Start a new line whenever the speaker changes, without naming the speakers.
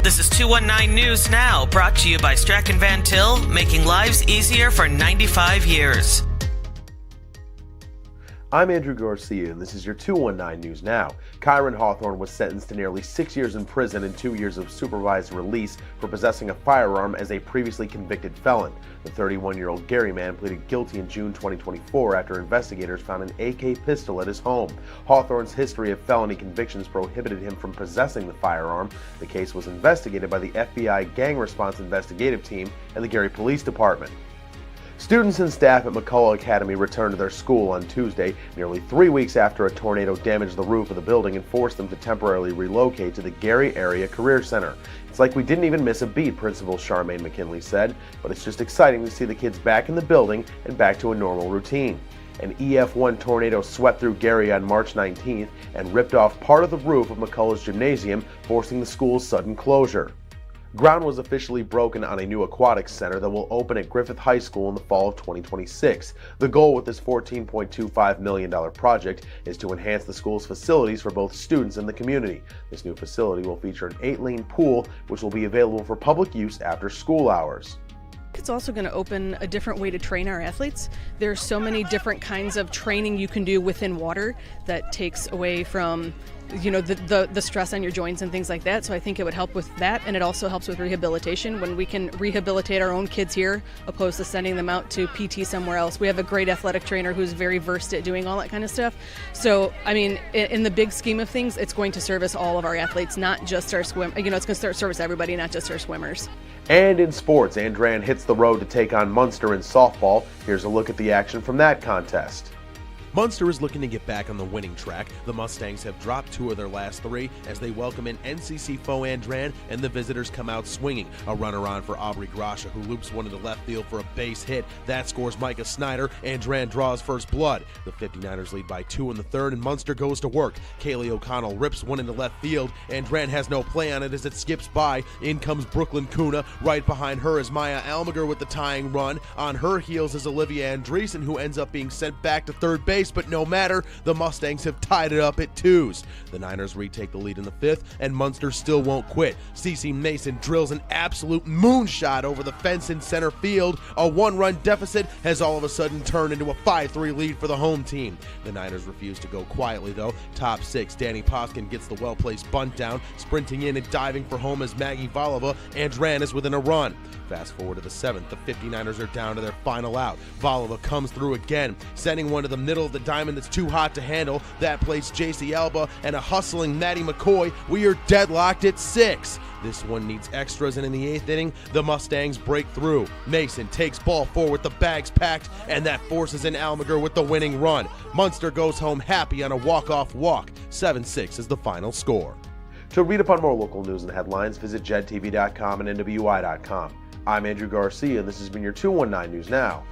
This is 219 News Now, brought to you by Strachan Van Til, making lives easier for 95 years.
I'm Andrew Garcia, and this is your 219 News Now. Kyron Hawthorne was sentenced to nearly 6 years in prison and 2 years of supervised release for possessing a firearm as a previously convicted felon. The 31-year-old Gary man pleaded guilty in June 2024 after investigators found an AK pistol at his home. Hawthorne's history of felony convictions prohibited him from possessing the firearm. The case was investigated by the FBI Gang Response Investigative Team and the Gary Police Department. Students and staff at McCullough Academy returned to their school on Tuesday, nearly 3 weeks after a tornado damaged the roof of the building and forced them to temporarily relocate to the Gary Area Career Center. It's like we didn't even miss a beat, Principal Charmaine McKinley said, but it's just exciting to see the kids back in the building and back to a normal routine. An EF1 tornado swept through Gary on March 19th and ripped off part of the roof of McCullough's gymnasium, forcing the school's sudden closure. Ground was officially broken on a new aquatics center that will open at Griffith High School in the fall of 2026. The goal with this $14.25 million project is to enhance the school's facilities for both students and the community. This new facility will feature an 8-lane pool, which will be available for public use after school hours.
It's also going to open a different way to train our athletes. There are so many different kinds of training you can do within water that takes away from the stress on your joints and things like that. So I think it would help with that, and it also helps with rehabilitation when we can rehabilitate our own kids here opposed to sending them out to PT somewhere else. We have a great athletic trainer who's very versed at doing all that kind of stuff. So I mean, in the big scheme of things, it's going to service all of our athletes, not just our it's going to service everybody, not just our swimmers.
And in sports, Andrean hits the road to take on Munster in softball. Here's a look at the action from that contest.
Munster is looking to get back on the winning track. The Mustangs have dropped 2 of their last 3 as they welcome in NCC foe Andrean, and the visitors come out swinging. A runner on for Aubrey Grasha, who loops one into left field for a base hit. That scores Micah Snyder. Andrean draws first blood. The 59ers lead by 2 in the third, and Munster goes to work. Kaylee O'Connell rips one into left field. Andrean has no play on it as it skips by. In comes Brooklyn Kuna. Right behind her is Maya Almager with the tying run. On her heels is Olivia Andreessen, who ends up being sent back to third base. But no matter, the Mustangs have tied it up at 2s. The Niners retake the lead in the 5th, and Munster still won't quit. Cece Mason drills an absolute moonshot over the fence in center field. A 1-run deficit has all of a sudden turned into a 5-3 lead for the home team. The Niners refuse to go quietly though. Top 6, Danny Poskin gets the well-placed bunt down. Sprinting in and diving for home is Maggie Valova. Andrean is within a run. Fast forward to the 7th, the 59ers are down to their final out. Valova comes through again, sending one to the middle of the diamond that's too hot to handle. That plays JC Alba and a hustling Maddie McCoy. We are deadlocked at 6. This one needs extras, and in the 8th inning, the Mustangs break through. Mason takes ball 4 with the bags packed, and that forces in Almager with the winning run. Munster goes home happy on a walk-off walk. 7-6 is the final score.
To read upon more local news and headlines, visit JEDtv.com and NWI.com. I'm Andrew Garcia, and this has been your 219 News Now.